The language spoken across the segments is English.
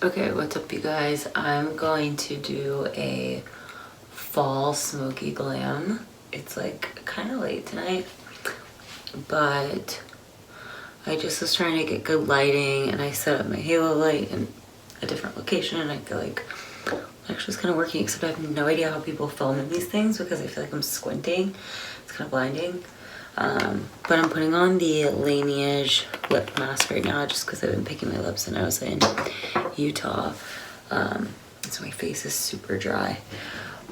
Okay, what's up you guys? I'm going to do a fall smoky glam. It's like kind of late tonight, but I just was trying to get good lighting and I set up my halo light in a different location and I feel like actually it's kind of working, except I have no idea how people film in these things because I feel like I'm squinting. It's kind of blinding. But I'm putting on the Laneige lip mask right now just because I've been picking my lips and I was in Utah. So my face is super dry.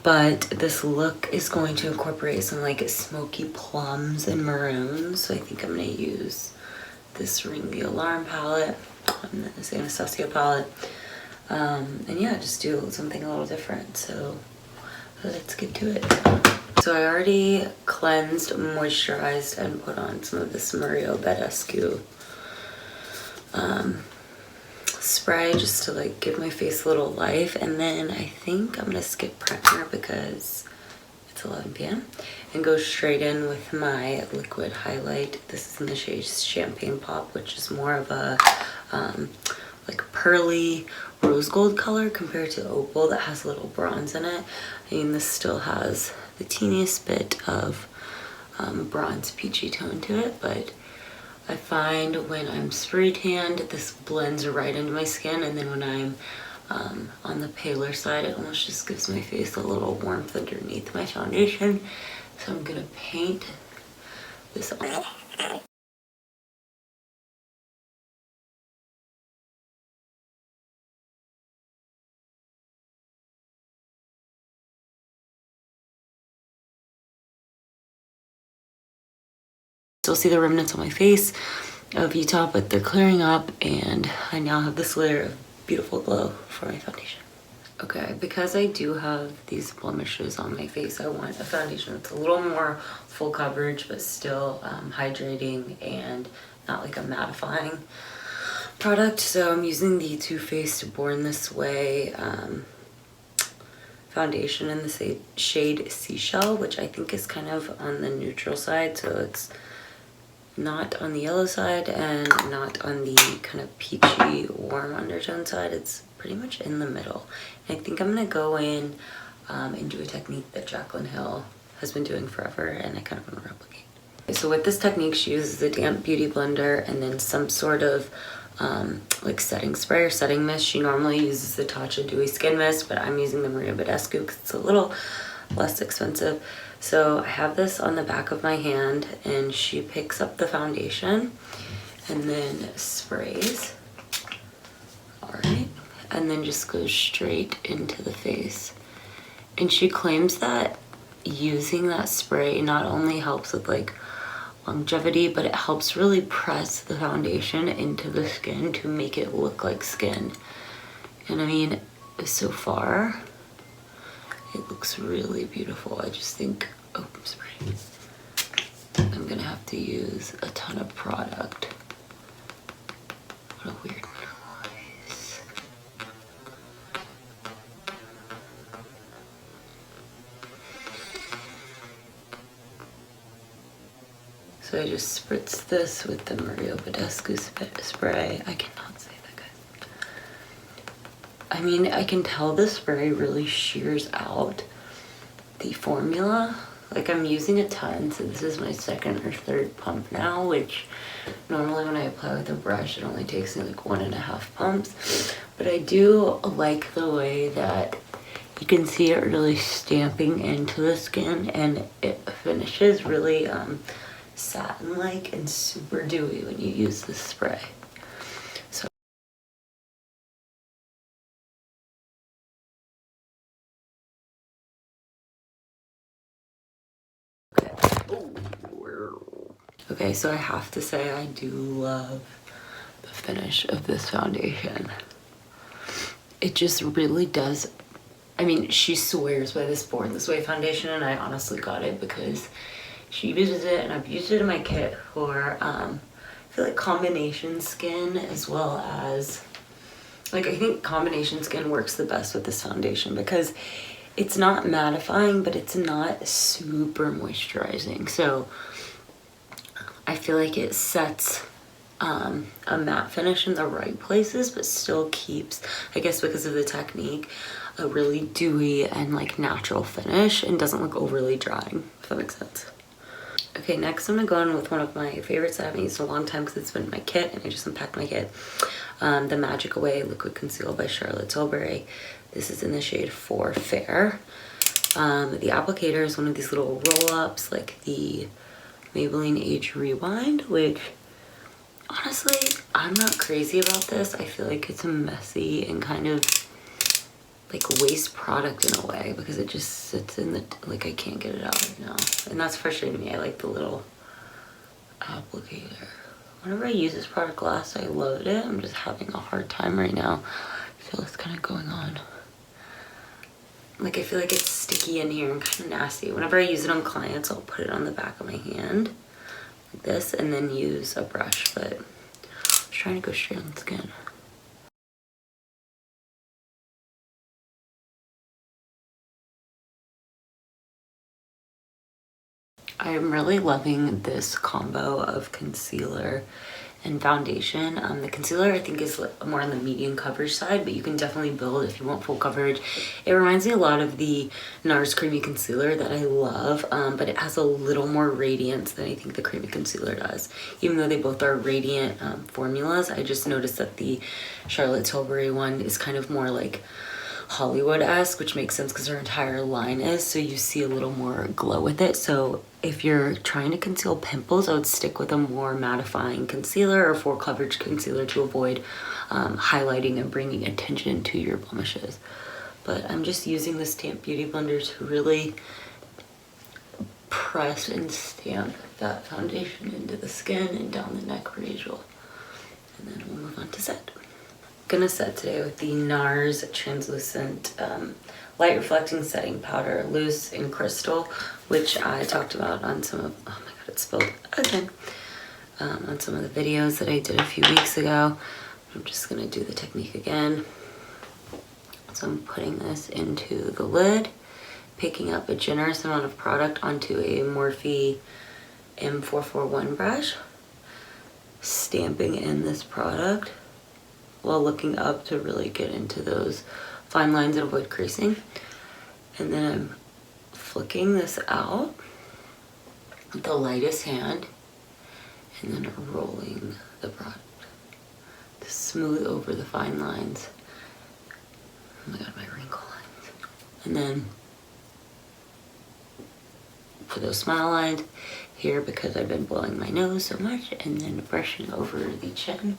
But this look is going to incorporate some like smoky plums and maroons. So I think I'm going to use this Ring the Alarm palette and this Anastasia palette. And yeah, just do something a little different. So let's get to it. So I already cleansed, moisturized, and put on some of this Mario Badescu spray just to like give my face a little life. And then I think I'm gonna skip primer because it's 11 p.m. and go straight in with my liquid highlight. This is in the shade Champagne Pop, which is more of a like pearly rose gold color compared to opal that has a little bronze in it. I mean, this still has the teeniest bit of bronze peachy tone to it, but I find when I'm spray tanned, this blends right into my skin, and then when I'm on the paler side, it almost just gives my face a little warmth underneath my foundation. So I'm gonna paint this on. Still see the remnants on my face of Utah, but they're clearing up and I now have this layer of beautiful glow for my foundation. Okay, because I do have these blemishes on my face, I want a foundation that's a little more full coverage but still hydrating and not like a mattifying product. So I'm using the Too Faced Born This Way foundation in the shade Seashell, which I think is kind of on the neutral side, so it's not on the yellow side and not on the kind of peachy warm undertone side. It's pretty much in the middle. And I think I'm gonna go in and do a technique that Jaclyn Hill has been doing forever and I kind of want to replicate. So with this technique, she uses a damp beauty blender and then some sort of like setting spray or setting mist. She normally uses the Tatcha Dewy Skin Mist, but I'm using the Maria Badescu because it's a little less expensive. So I have this on the back of my hand and she picks up the foundation and then sprays. All right. And then just goes straight into the face. And she claims that using that spray not only helps with like longevity, but it helps really press the foundation into the skin to make it look like skin. And I mean, so far, it looks really beautiful. I just think, oh, sorry. I'm gonna have to use a ton of product. What a weird noise. So I just spritz this with the Maria Badescu spray. I cannot say that, guys. I mean, I can tell the spray really shears out the formula. Like I'm using a ton, so this is my second or third pump now, which normally when I apply with a brush, it only takes me like 1.5 pumps. But I do like the way that you can see it really stamping into the skin and it finishes really satin-like and super dewy when you use this spray. So okay, so I have to say I do love the finish of this foundation. It just really does. I mean, she swears by this Born This Way foundation, and I honestly got it because she uses it and I've used it in my kit for I feel like combination skin, as well as like I think combination skin works the best with this foundation because it's not mattifying, but it's not super moisturizing. So I feel like it sets a matte finish in the right places, but still keeps, I guess because of the technique, a really dewy and like natural finish and doesn't look overly drying, if that makes sense. Okay, next I'm gonna go in with one of my favorites that I haven't used in a long time because it's been in my kit and I just unpacked my kit. The makeupKA Liquid Conceal by Charlotte Tilbury. This is in the shade 4 Fair. The applicator is one of these little roll-ups like the Maybelline Age Rewind, which honestly, I'm not crazy about this. I feel like it's a messy and kind of like waste product in a way because it just sits in the, like I can't get it out right now. And that's frustrating me. I like the little applicator. Whenever I use this product last, I loved it. I'm just having a hard time right now. I feel it's kind of going on. Like I feel like it's sticky in here and kind of nasty. Whenever I use it on clients, I'll put it on the back of my hand like this and then use a brush, but I'm just trying to go straight on the skin. I'm really loving this combo of concealer and foundation. The concealer I think is more on the medium coverage side, but you can definitely build if you want full coverage. It reminds me a lot of the NARS Creamy Concealer that I love, but it has a little more radiance than I think the Creamy Concealer does. Even though they both are radiant formulas, I just noticed that the Charlotte Tilbury one is kind of more like Hollywood-esque, which makes sense because her entire line is, so you see a little more glow with it. So if you're trying to conceal pimples, I would stick with a more mattifying concealer or full coverage concealer to avoid highlighting and bringing attention to your blemishes. But I'm just using the Stamp Beauty Blender to really press and stamp that foundation into the skin and down the neck where usual. And then we'll move on to set. Gonna set today with the NARS translucent light reflecting setting powder, loose in crystal, which I talked about on some of, oh my god, it spilled again, on some of the videos that I did a few weeks ago. I'm just gonna do the technique again. So I'm putting this into the lid, picking up a generous amount of product onto a Morphe M441 brush, stamping in this product while looking up to really get into those fine lines and avoid creasing. And then I'm flicking this out with the lightest hand and then rolling the product to smooth over the fine lines. Oh my god, my wrinkle lines. And then for those smile lines here, because I've been blowing my nose so much, and then brushing over the chin.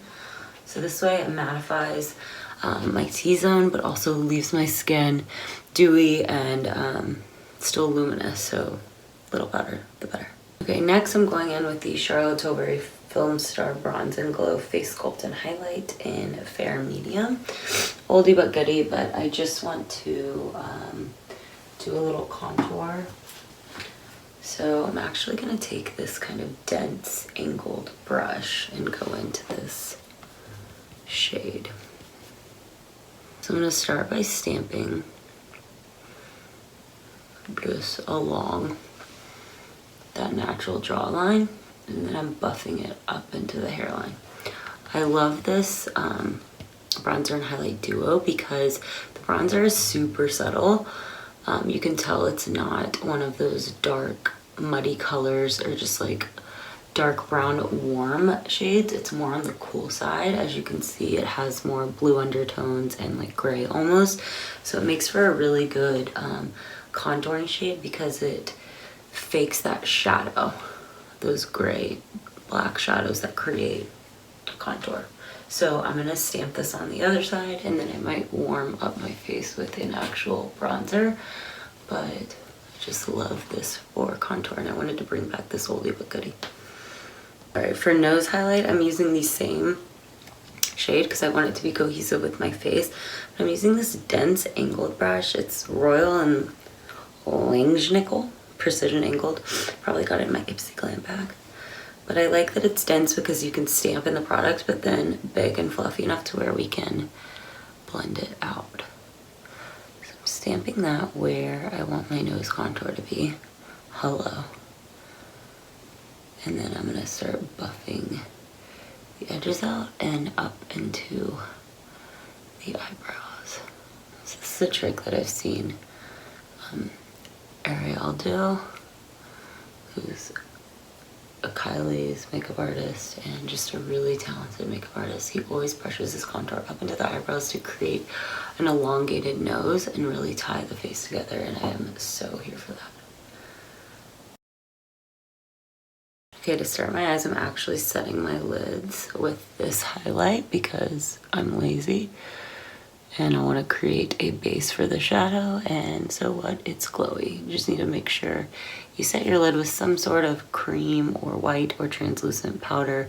So this way it mattifies my T-zone, but also leaves my skin dewy and still luminous. So little better, the better. Okay, next I'm going in with the Charlotte Tilbury Film Star Bronze and Glow Face Sculpt and Highlight in Fair Medium. Oldie but goodie, but I just want to do a little contour. So I'm actually gonna take this kind of dense angled brush and go into this shade. So I'm going to start by stamping just along that natural jawline, and then I'm buffing it up into the hairline. I love this bronzer and highlight duo because the bronzer is super subtle. You can tell it's not one of those dark muddy colors or just like dark brown warm shades. It's more on the cool side. As you can see, it has more blue undertones and like gray almost, so it makes for a really good contouring shade because it fakes that shadow, those gray black shadows that create contour. So I'm gonna stamp this on the other side, and then I might warm up my face with an actual bronzer, but I just love this for contour, and I wanted to bring back this oldie but goodie. All right, for nose highlight, I'm using the same shade because I want it to be cohesive with my face. I'm using this dense angled brush. It's Royal and Langnickel, precision angled. Probably got it in my Ipsy Glam bag. But I like that it's dense because you can stamp in the product, but then big and fluffy enough to where we can blend it out. So I'm stamping that where I want my nose contour to be. Hello. And then I'm gonna start buffing the edges out and up into the eyebrows. So this is a trick that I've seen Ariel do, who's a Kylie's makeup artist and just a really talented makeup artist. He always brushes his contour up into the eyebrows to create an elongated nose and really tie the face together, and I am so here for that. Okay, to start my eyes, I'm actually setting my lids with this highlight because I'm lazy and I want to create a base for the shadow. And so what? It's glowy. You just need to make sure you set your lid with some sort of cream or white or translucent powder.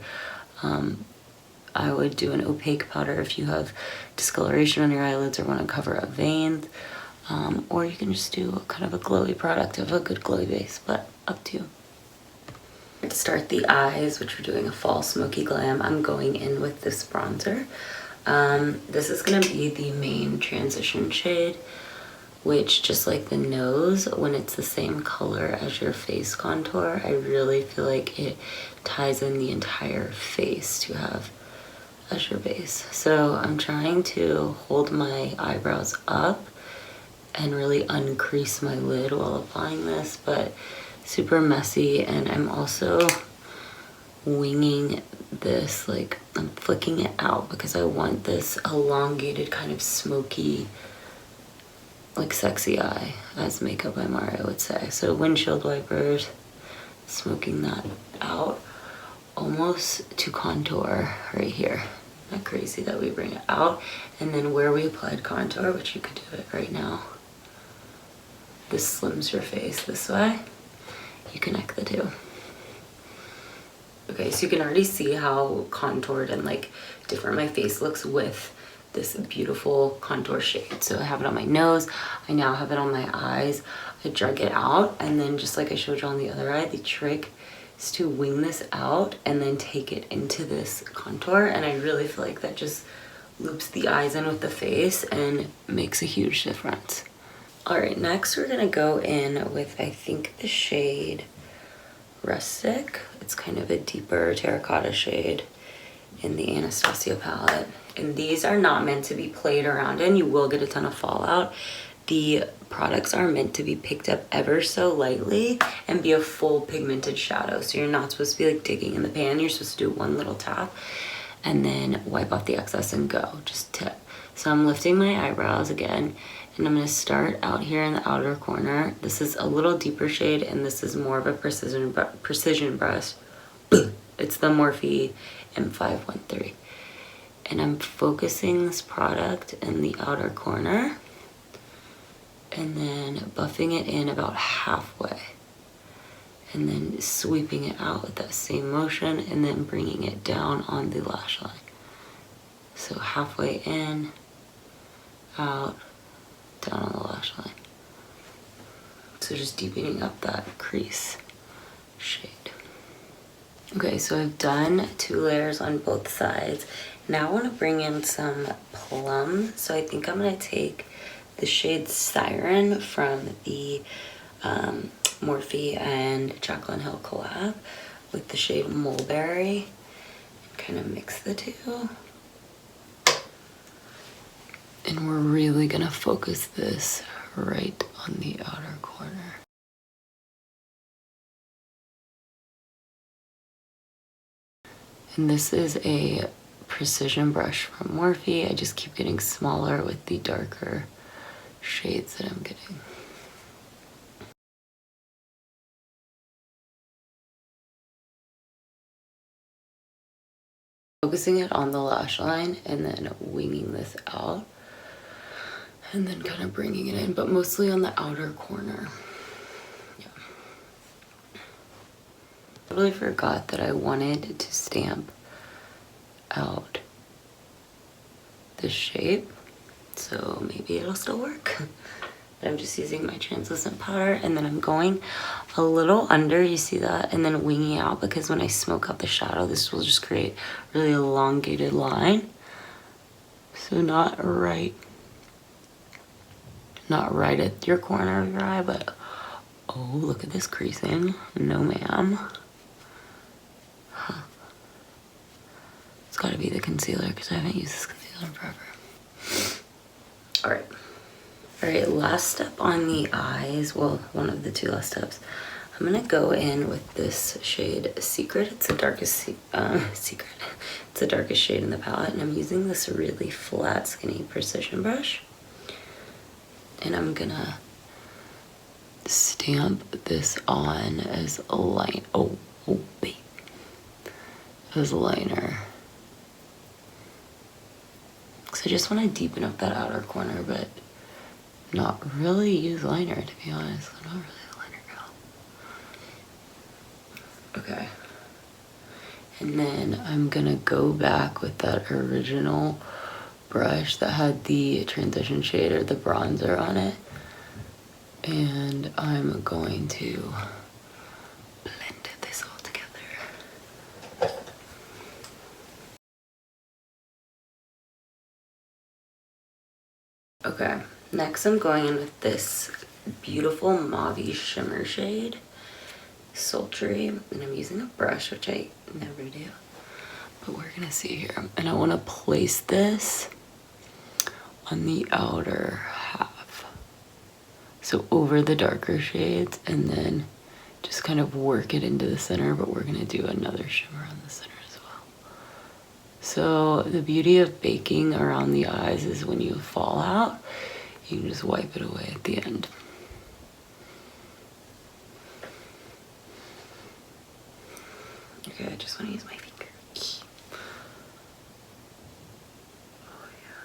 I would do an opaque powder if you have discoloration on your eyelids or want to cover up veins. Or you can just do kind of a glowy product of a good glowy base, but up to you. To start the eyes, which we're doing a fall Smokey Glam, I'm going in with this bronzer. This is going to be the main transition shade, which, just like the nose, when it's the same color as your face contour, I really feel like it ties in the entire face to have as your base. So I'm trying to hold my eyebrows up and really uncrease my lid while applying this, but super messy. And I'm also winging this, like I'm flicking it out because I want this elongated kind of smoky, like sexy eye as makeup by Mario would say. So windshield wipers, smoking that out almost to contour right here. Not crazy that we bring it out, and then where we applied contour, which you could do it right now, this slims your face this way. You connect the two. Okay, so you can already see how contoured and like different my face looks with this beautiful contour shade. So I have it on my nose, I now have it on my eyes. I drag it out, and then just like I showed you on the other eye, the trick is to wing this out and then take it into this contour, and I really feel like that just loops the eyes in with the face and makes a huge difference. All right, next we're gonna go in with, I think, the shade Rustic. It's kind of a deeper terracotta shade in the Anastasia palette. And these are not meant to be played around in. You will get a ton of fallout. The products are meant to be picked up ever so lightly and be a full pigmented shadow. So you're not supposed to be like digging in the pan. You're supposed to do one little tap and then wipe off the excess and go. Just tip. So I'm lifting my eyebrows again, and I'm going to start out here in the outer corner. This is a little deeper shade, and this is more of a precision brush. It's the Morphe M513. And I'm focusing this product in the outer corner and then buffing it in about halfway. And then sweeping it out with that same motion and then bringing it down on the lash line. So halfway in, out, down on the lash line. So just deepening up that crease shade. Okay, so I've done 2 layers on both sides. Now I want to bring in some plum. So I think I'm going to take the shade Siren from the Morphe and Jaclyn Hill collab with the shade Mulberry and kind of mix the two. And we're really going to focus this right on the outer corner. And this is a precision brush from Morphe. I just keep getting smaller with the darker shades that I'm getting. Focusing it on the lash line and then winging this out. And then kind of bringing it in, but mostly on the outer corner. Yeah. I totally forgot that I wanted to stamp out the shape, so maybe it'll still work. But I'm just using my translucent powder, and then I'm going a little under, you see that, and then winging out, because when I smoke out the shadow, this will just create a really elongated line. So not right at your corner of your eye, but oh, look at this creasing. No, ma'am. Huh. gotta be the concealer because I haven't used this concealer in forever. Alright, last step on the eyes, well, one of the two last steps. I'm gonna go in with this shade Secret. It's the darkest Secret. It's the darkest shade in the palette, and I'm using this really flat, skinny precision brush. And I'm gonna stamp this on as a line. Oh, babe. As a liner. Because I just want to deepen up that outer corner, but not really use liner, to be honest. I'm not really a liner girl. Okay. And then I'm gonna go back with that original brush that had the transition shade or the bronzer on it. And I'm going to blend this all together. Okay, next I'm going in with this beautiful mauve shimmer shade, Sultry, and I'm using a brush, which I never do, but we're gonna see here. And I wanna place this on the outer half. So over the darker shades, and then just kind of work it into the center, but we're gonna do another shimmer on the center as well. So the beauty of baking around the eyes is when you fall out, you can just wipe it away at the end. Okay, I just want to use my finger. Oh yeah.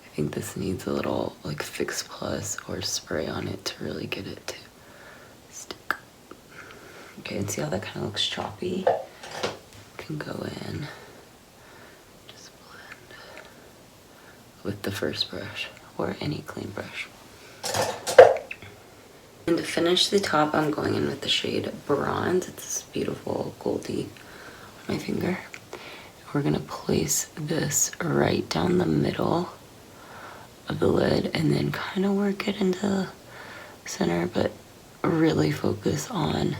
I think this needs a little like Fix Plus or spray on it to really get it to stick. Okay, and see how that kind of looks choppy? Can go in. Just blend with the first brush or any clean brush. And to finish the top, I'm going in with the shade Bronze. It's this beautiful goldie on my finger. We're gonna place this right down the middle of the lid and then kind of work it into the center, but really focus on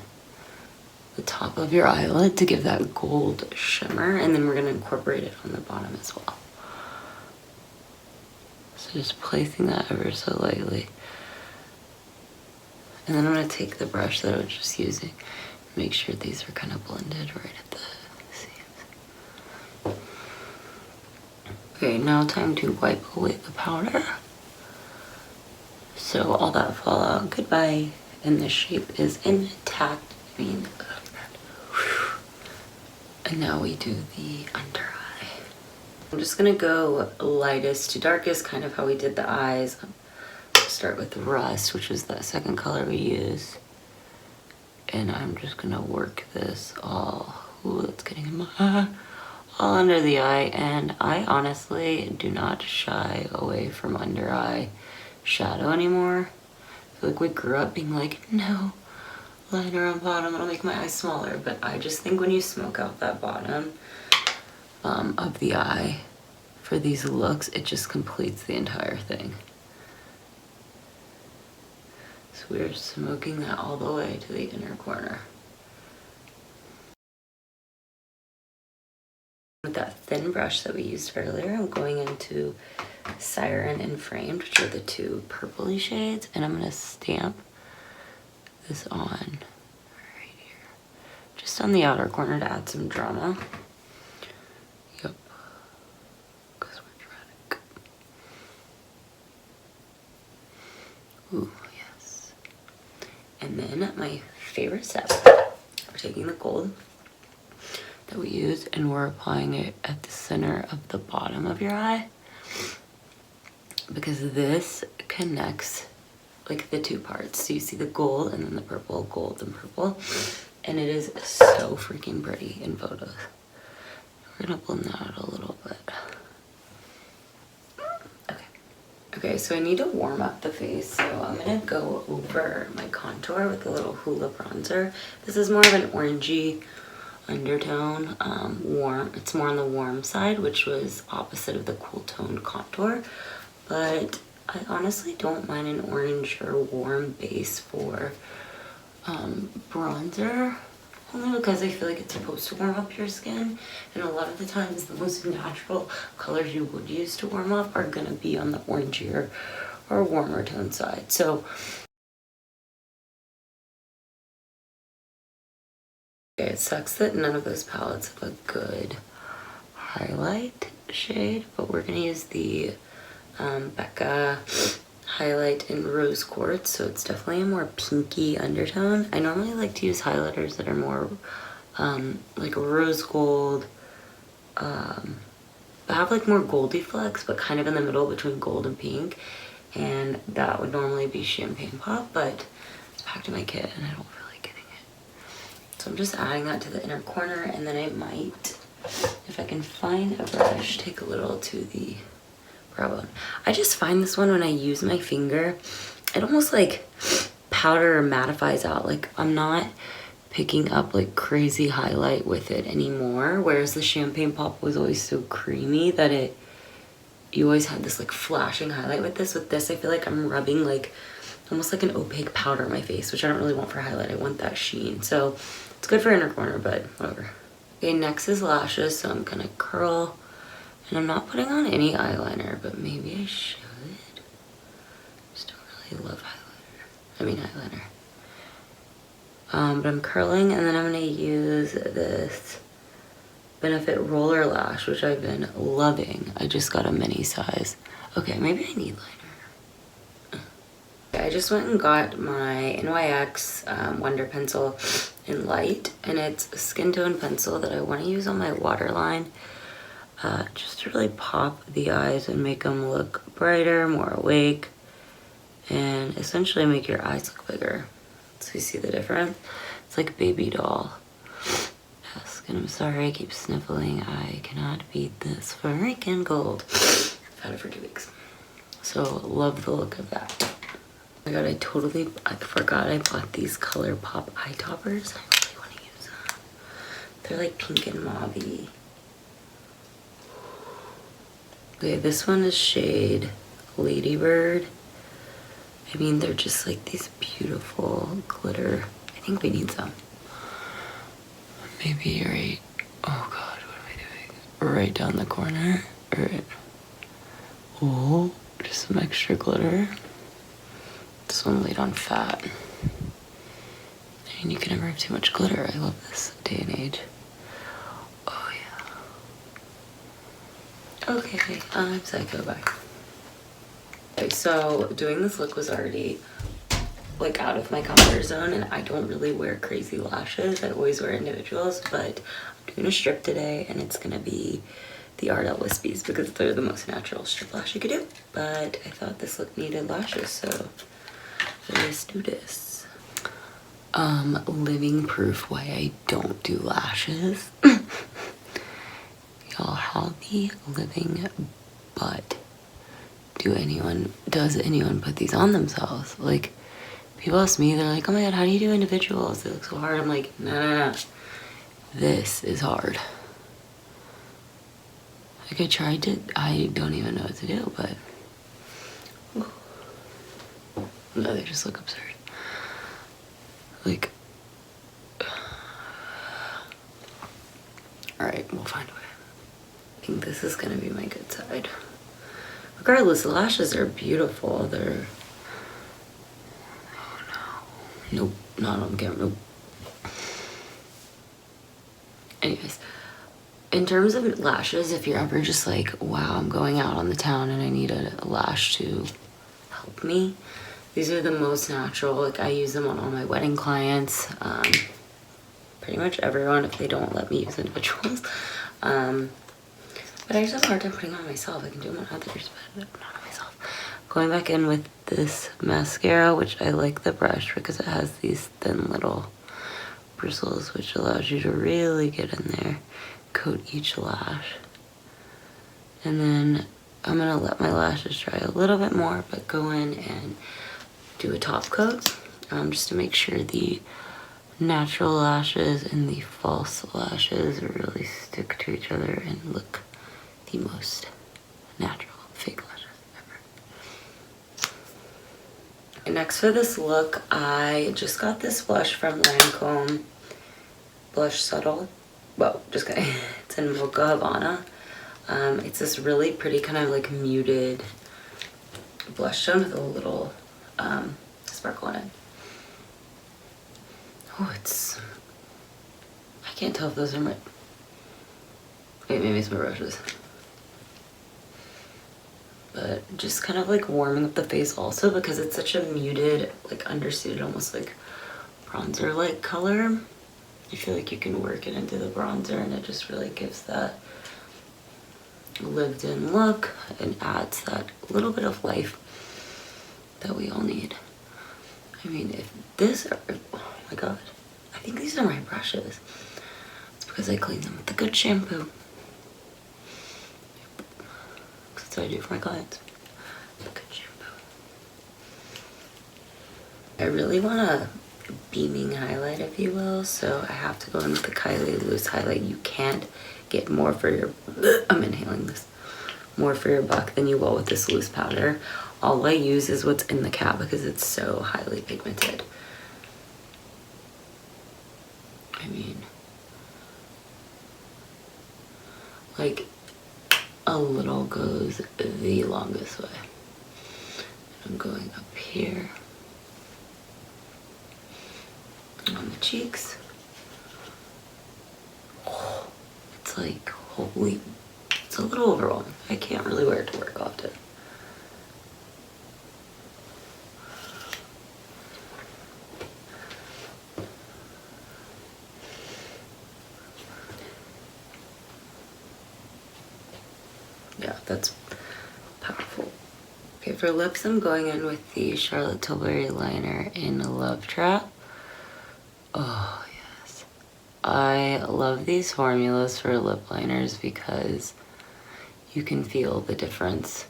the top of your eyelid to give that gold shimmer, and then we're gonna incorporate it on the bottom as well. So just placing that ever so lightly. And then I'm gonna take the brush that I was just using, make sure these are kind of blended right at the seams. Okay, now time to wipe away the powder. So all that fallout, goodbye. And the shape is intact. And now we do the under eye. I'm just gonna go lightest to darkest, kind of how we did the eyes. Start with Rust, which is that second color we use. And I'm just gonna work this all, ooh, it's getting in my eye, all under the eye. And I honestly do not shy away from under eye shadow anymore. I feel like we grew up being like, no, liner on bottom, it'll make my eyes smaller. But I just think when you smoke out that bottom of the eye for these looks, it just completes the entire thing. So we're smoking that all the way to the inner corner. With that thin brush that we used earlier, I'm going into Siren and Framed, which are the two purpley shades, and I'm gonna stamp this on right here, just on the outer corner to add some drama. Yep, because we're dramatic. Ooh. And then my favorite step, we're taking the gold that we used and we're applying it at the center of the bottom of your eye, because this connects like the two parts. So you see the gold and then the purple, gold and purple, and it is so freaking pretty in photos. We're gonna blend that out a little bit. Okay, so I need to warm up the face, so I'm gonna go over my contour with a little Hoola bronzer. This is more of an orangey undertone, warm. It's more on the warm side, which was opposite of the cool toned contour. But I honestly don't mind an orange or warm base for bronzer. only because I feel like it's supposed to warm up your skin, and a lot of the times the most natural colors you would use to warm up are gonna be on the orangier or warmer tone side. So okay, it sucks that none of those palettes have a good highlight shade, but we're gonna use the BECCA highlight in rose quartz, so it's definitely a more pinky undertone. I normally like to use highlighters that are more like rose gold, have like more goldy flecks, but kind of in the middle between gold and pink, and that would normally be Champagne Pop, but it's packed in my kit and I don't feel like getting it. So I'm just adding that to the inner corner, and then I might, if I can find a brush, take a little to the brow bone. I just find this one when I use my finger, it almost like powder or mattifies out. Like I'm not picking up like crazy highlight with it anymore, whereas the Champagne Pop was always so creamy that you always had this like flashing highlight with this. With this, I feel like I'm rubbing like almost like an opaque powder on my face, which I don't really want for highlight. I want that sheen. So it's good for inner corner, but whatever. Okay, next is lashes. So I'm gonna curl, and I'm not putting on any eyeliner, but maybe I should. I just don't really love highlighter. I mean eyeliner. But I'm curling, and then I'm gonna use this Benefit Roller Lash, which I've been loving. I just got a mini size. Okay, maybe I need liner. I just went and got my NYX Wonder Pencil in light, and it's a skin tone pencil that I want to use on my waterline, just to really pop the eyes and make them look brighter, more awake, and essentially make your eyes look bigger. So you see the difference? It's like baby doll. Yes, and I'm sorry I keep sniffling. I cannot beat this freaking cold. I've had it for 2 weeks. So love the look of that. Oh my god, I forgot I bought these ColourPop eye toppers. I really want to use them. They're like pink and mauve-y. Okay, this one is shade Ladybird. I mean, they're just like these beautiful glitter. I think we need some. Maybe right, oh god, what am I doing? Right down the corner. Alright. Oh, just some extra glitter. This one laid on fat. And you can never have too much glitter. I love this day and age. Oh yeah. Okay, I'm psycho, bye. Okay, so doing this look was already like out of my comfort zone, and I don't really wear crazy lashes. I always wear individuals, but I'm doing a strip today, and it's gonna be the Ardell Wispies because they're the most natural strip lash you could do. But I thought this look needed lashes, so let's do this. Living proof why I don't do lashes. Y'all, how the living butt does anyone put these on themselves? Like, people ask me, they're like, oh my god, how do you do individuals? They look so hard. I'm like, no. This is hard. Like, I don't even know what to do, but no, they just look absurd. Like, alright, we'll find a way. I think this is gonna be my good side. Regardless, the lashes are beautiful. They're, oh no. Nope, not on camera, nope. Anyways, in terms of lashes, if you're ever just like, wow, I'm going out on the town and I need a lash to help me, these are the most natural. Like, I use them on all my wedding clients. Pretty much everyone, if they don't let me use individuals. But I just have a hard time putting them on myself. I can do them on others, but not on myself. Going back in with this mascara, which I like the brush because it has these thin little bristles, which allows you to really get in there, coat each lash. And then I'm gonna let my lashes dry a little bit more, but go in and do a top coat, just to make sure the natural lashes and the false lashes really stick to each other and look the most natural fake lashes ever. And next for this look, I just got this blush from Lancome. Blush Subtle. Well, just kidding. It's in Mocha Havana. It's this really pretty kind of like muted blush tone with a little sparkle in it. Oh, it's... I can't tell if those are my... Wait, maybe it's my brushes. But just kind of like warming up the face also because it's such a muted, like understated, almost like bronzer-like color. You feel like you can work it into the bronzer and it just really gives that lived-in look and adds that little bit of life that we all need. I mean, if this are, oh my god, I think these are my brushes. It's because I clean them with a good shampoo. That's what I do for my clients. A good shampoo. I really want a beaming highlight, if you will, so I have to go in with the Kylie loose highlight. You can't get more for your, I'm inhaling this, more for your buck than you will with this loose powder. All I use is what's in the cap because it's so highly pigmented. I mean, like, a little goes the longest way. I'm going up here on the cheeks. Oh, it's like, holy, it's a little overwhelming. I can't really wear it to work often. Yeah, that's powerful. Okay, for lips, I'm going in with the Charlotte Tilbury liner in Love Trap. Oh, yes. I love these formulas for lip liners because you can feel the difference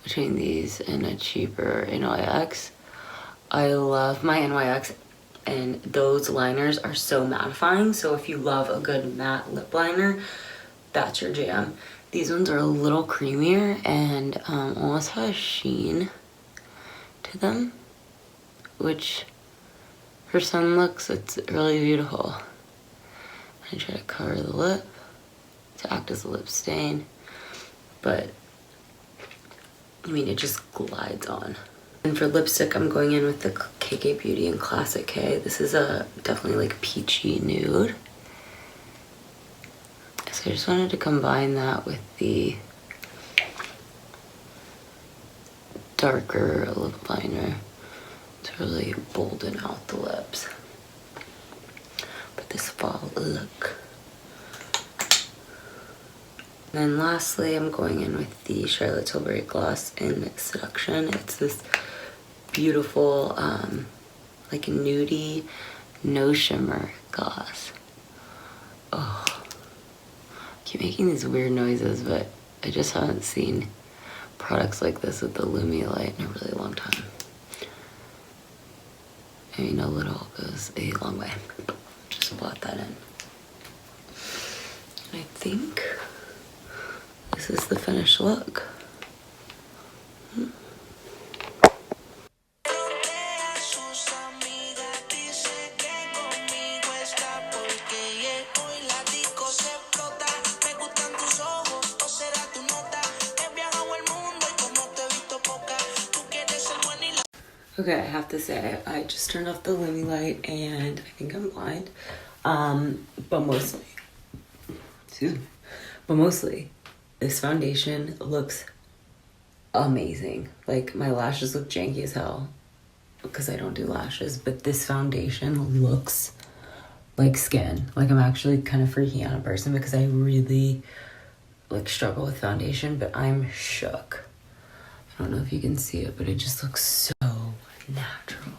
between these and a cheaper NYX. I love my NYX, and those liners are so mattifying. So if you love a good matte lip liner, that's your jam. These ones are a little creamier and almost have a sheen to them, which for some looks, it's really beautiful. I try to cover the lip to act as a lip stain, but I mean, it just glides on. And for lipstick, I'm going in with the KK Beauty in Classic K. This is a definitely like peachy nude. So I just wanted to combine that with the darker lip liner to really bolden out the lips for this fall look. And then lastly, I'm going in with the Charlotte Tilbury gloss in Seduction. It's this beautiful, like nudie, no shimmer gloss. Oh. Keep making these weird noises, but I just haven't seen products like this with the Lumi light in a really long time. I mean, a little goes a long way. Just blot that in. And I think this is the finished look. Okay, I have to say, I just turned off the Lumi light and I think I'm blind. But mostly, this foundation looks amazing. Like, my lashes look janky as hell because I don't do lashes, but this foundation looks like skin. Like, I'm actually kind of freaking out in person because I really, like, struggle with foundation, but I'm shook. I don't know if you can see it, but it just looks so natural.